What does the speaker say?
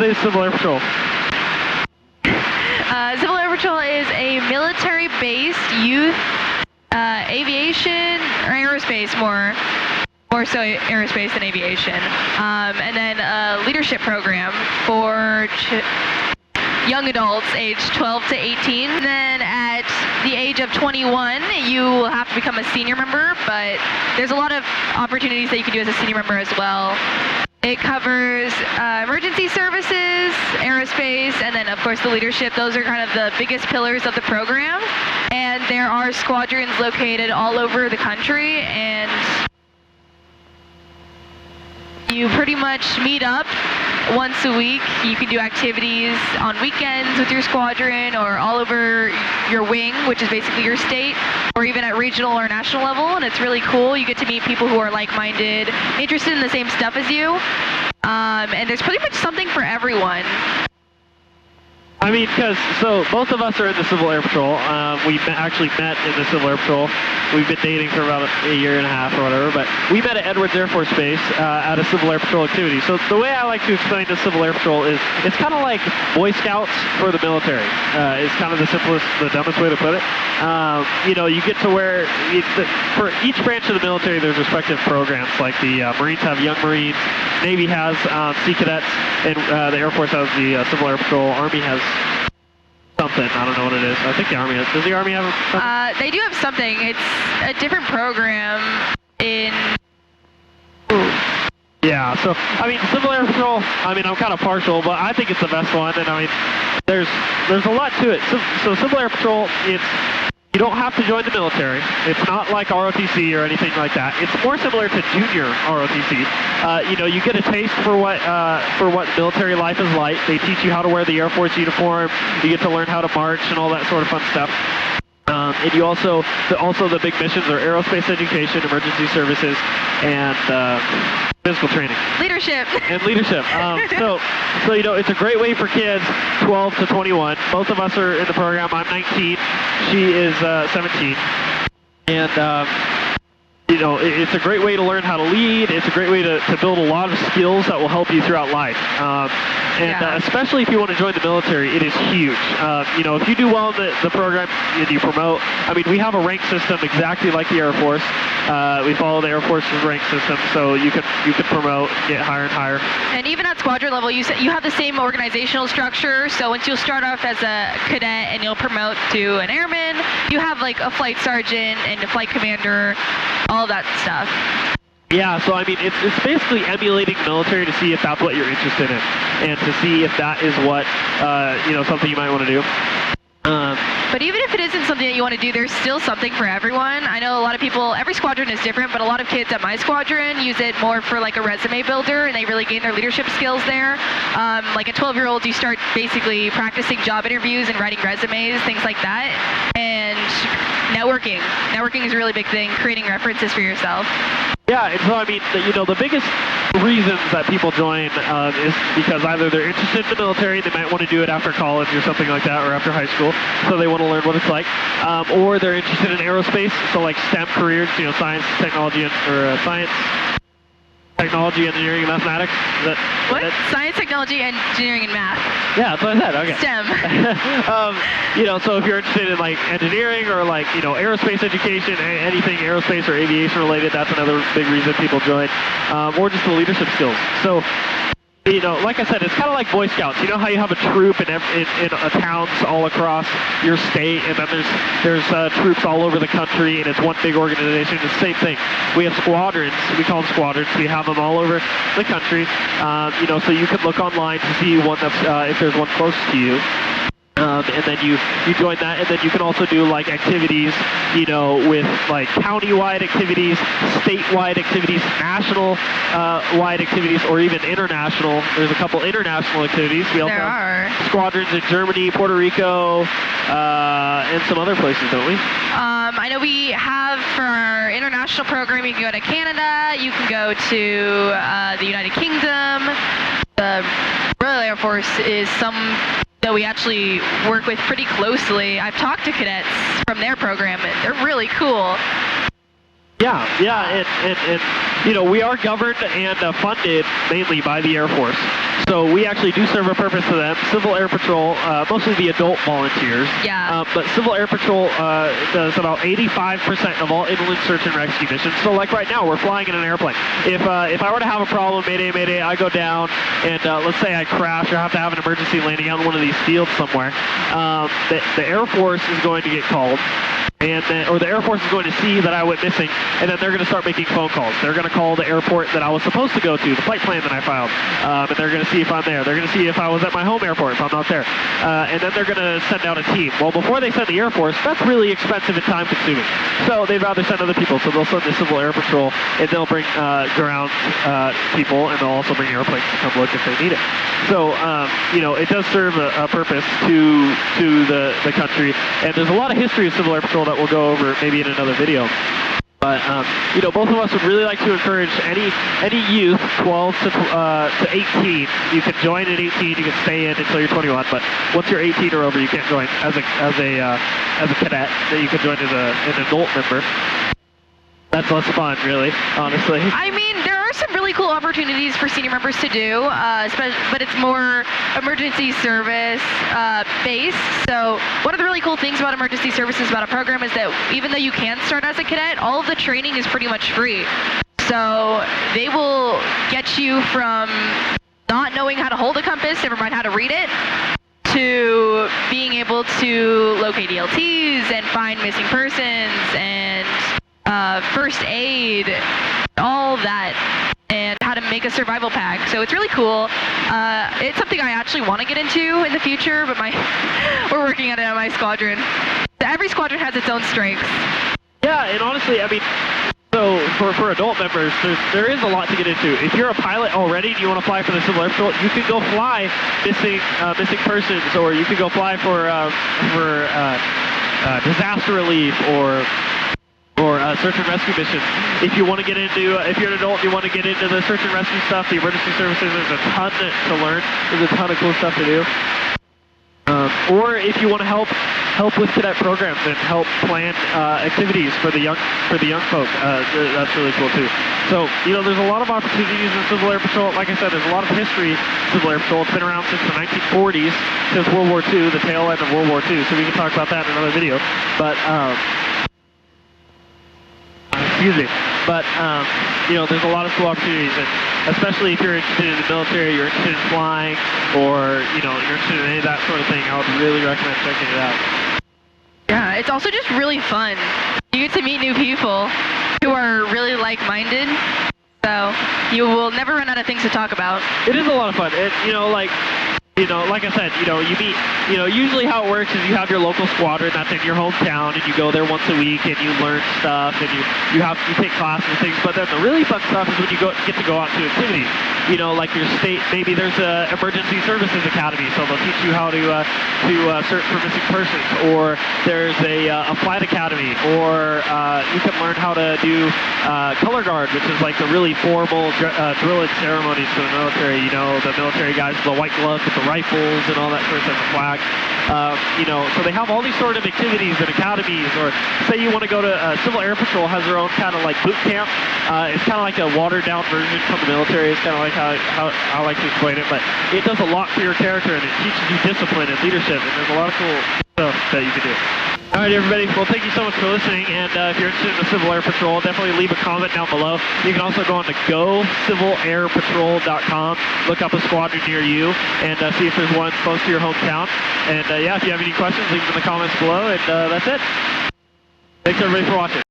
What is Civil Air Patrol? Civil Air Patrol is a military-based youth aviation or aerospace, more so aerospace than aviation, and then a leadership program for young adults aged 12 to 18. And then at the age of 21, you will have to become a senior member, but there's a lot of opportunities that you can do as a senior member as well. It covers emergency services, aerospace, and then of course the leadership. Those are kind of the biggest pillars of the program. And there are squadrons located all over the country, and you pretty much meet up once a week. You can do activities on weekends with your squadron or all over your wing, which is basically your state, or even at regional or national level, and it's really cool. You get to meet people who are like-minded, interested in the same stuff as you, and there's pretty much something for everyone. I mean, so both of us are in the Civil Air Patrol. We actually met in the Civil Air Patrol. We've been dating for about a year and a half or whatever, but we met at Edwards Air Force Base at a Civil Air Patrol activity. So the way I like to explain the Civil Air Patrol is it's kind of like Boy Scouts for the military. It's kind of the simplest, the dumbest way to put it. You know, you get to where, for each branch of the military, there's respective programs. Like the Marines have Young Marines, Navy has Sea Cadets, and the Air Force has the Civil Air Patrol. Army has something. I don't know what it is. I think the Army has. Does the Army have something? They do have something. It's a different program in... Yeah, so, I mean, Civil Air Patrol, I mean, I'm kind of partial, but I think it's the best one, and I mean, there's a lot to it. So Civil Air Patrol, you don't have to join the military. It's not like ROTC or anything like that. It's more similar to junior ROTC. You know, you get a taste for what military life is like. They teach you how to wear the Air Force uniform. You get to learn how to march and all that sort of fun stuff. And you also the big missions are aerospace education, emergency services, and physical training. Leadership. And leadership. So you know, it's a great way for kids 12 to 21. Both of us are in the program. I'm 19. She is 17. And you know, it's a great way to learn how to lead. It's a great way to build a lot of skills that will help you throughout life. Especially if you want to join the military, it is huge. You know, if you do well in the program and you promote, I mean, we have a rank system exactly like the Air Force. We follow the Air Force's rank system, so you can promote, get higher and higher. And even at squadron level, you have the same organizational structure. So once you'll start off as a cadet and you'll promote to an airman, you have like a flight sergeant and a flight commander, all that stuff. Yeah, so I mean, it's basically emulating the military to see if that's what you're interested in, and to see if that is what, you know, something you might want to do. But even if it isn't something that you want to do, there's still something for everyone. I know a lot of people, every squadron is different, but a lot of kids at my squadron use it more for like a resume builder, and they really gain their leadership skills there. Like at 12-year-olds, you start basically practicing job interviews and writing resumes, things like that. And networking. Networking is a really big thing, creating references for yourself. Yeah, and so I mean, you know, the biggest reasons that people join is because either they're interested in the military, they might want to do it after college or something like that, or after high school, so they want to learn what it's like, or they're interested in aerospace, so like STEM careers, you know, science, technology, science, technology, engineering, and mathematics. What? Science, technology, engineering, and math. Yeah, that's what I said. Okay. STEM. You know, so if you're interested in like engineering or like, you know, aerospace education, anything aerospace or aviation related, that's another big reason people join, or just the leadership skills. So, you know, like I said, it's kind of like Boy Scouts. You know how you have a troop in towns all across your state, and then there's troops all over the country, and it's one big organization. It's the same thing. We have squadrons. We call them squadrons. We have them all over the country. You know, so you can look online to see one that's if there's one close to you. And then you join that, and then you can also do like activities, you know, with like county-wide activities, statewide activities, national-wide activities, or even international. There's a couple international activities. We also have squadrons in Germany, Puerto Rico, and some other places, don't we? I know we have for our international program, you can go to Canada, you can go to the United Kingdom. The Royal Air Force is that we actually work with pretty closely. I've talked to cadets from their program, and they're really cool. Yeah, and you know, we are governed and funded mainly by the Air Force. So we actually do serve a purpose to them. Civil Air Patrol, mostly the adult volunteers. Yeah. But Civil Air Patrol does about 85% of all inland search and rescue missions. So like right now, we're flying in an airplane. If I were to have a problem, mayday, I go down, and let's say I crash or have to have an emergency landing on one of these fields somewhere, the Air Force is going to get called. Or the Air Force is going to see that I went missing, and then they're going to start making phone calls. They're going to call the airport that I was supposed to go to, the flight plan that I filed, and they're going to see if I'm there. They're going to see if I was at my home airport, if I'm not there. And then they're going to send out a team. Well, before they send the Air Force, that's really expensive and time-consuming. So they'd rather send other people. So they'll send the Civil Air Patrol, and they'll bring ground people, and they'll also bring airplanes to come look if they need it. So, you know, it does serve a purpose to the country, and there's a lot of history of Civil Air Patrol that we'll go over maybe in another video. But, you know, both of us would really like to encourage any youth, 12 to 18. You can join at 18, you can stay in until you're 21, but once you're 18 or over, you can't join as a cadet. Then you can join as an adult member. That's less fun, really, honestly. I mean, there are some really cool opportunities for senior members to do, but it's more emergency service based. So one of the really cool things about emergency services about a program is that even though you can start as a cadet, all of the training is pretty much free. So they will get you from not knowing how to hold a compass, never mind how to read it, to being able to locate ELTs and find missing persons and first aid, all that, and how to make a survival pack. So it's really cool. It's something I actually want to get into in the future, but we're working on it on my squadron. Every squadron has its own strengths. Yeah, and honestly, I mean, so for adult members, there is a lot to get into. If you're a pilot already and you want to fly for the Civil Air Patrol, you can go fly missing persons, or you can go fly for disaster relief or search and rescue missions. If you want to get into, if you're an adult, you want to get into the search and rescue stuff, the emergency services, there's a ton to learn. There's a ton of cool stuff to do. Or if you want to help with cadet programs and help plan activities for the young folk, that's really cool too. So, you know, there's a lot of opportunities in Civil Air Patrol. Like I said, there's a lot of history in Civil Air Patrol. It's been around since the 1940s, since World War II, the tail end of World War II. So we can talk about that in another video. But you know, there's a lot of cool opportunities, and especially if you're interested in the military, you're interested in flying, or, you know, you're interested in any of that sort of thing, I would really recommend checking it out. Yeah, it's also just really fun. You get to meet new people who are really like-minded, so you will never run out of things to talk about. It is a lot of fun. You know, like I said, you know, you meet, you know, usually how it works is you have your local squadron that's in your hometown, and you go there once a week, and you learn stuff, and you take classes and things. But then the really fun stuff is when you get to go out to activities. You know, like your state, maybe there's a emergency services academy, so they'll teach you how to search for missing persons, or there's a flight academy, or you can learn how to do color guard, which is like the really formal drilling ceremonies for the military. You know, the military guys with the white gloves with the rifles and all that sort of stuff, the flag. You know, so they have all these sort of activities and academies, or say you want to go to Civil Air Patrol has their own kind of like boot camp. It's kind of like a watered down version from the military. It's kind of like how I like to explain it, but it does a lot for your character, and it teaches you discipline and leadership, and there's a lot of cool stuff that you can do. All right, everybody. Well, thank you so much for listening, and if you're interested in the Civil Air Patrol, definitely leave a comment down below. You can also go on to gocivilairpatrol.com, look up a squadron near you, and see if there's one close to your hometown. And yeah, if you have any questions, leave them in the comments below, and that's it. Thanks, everybody, for watching.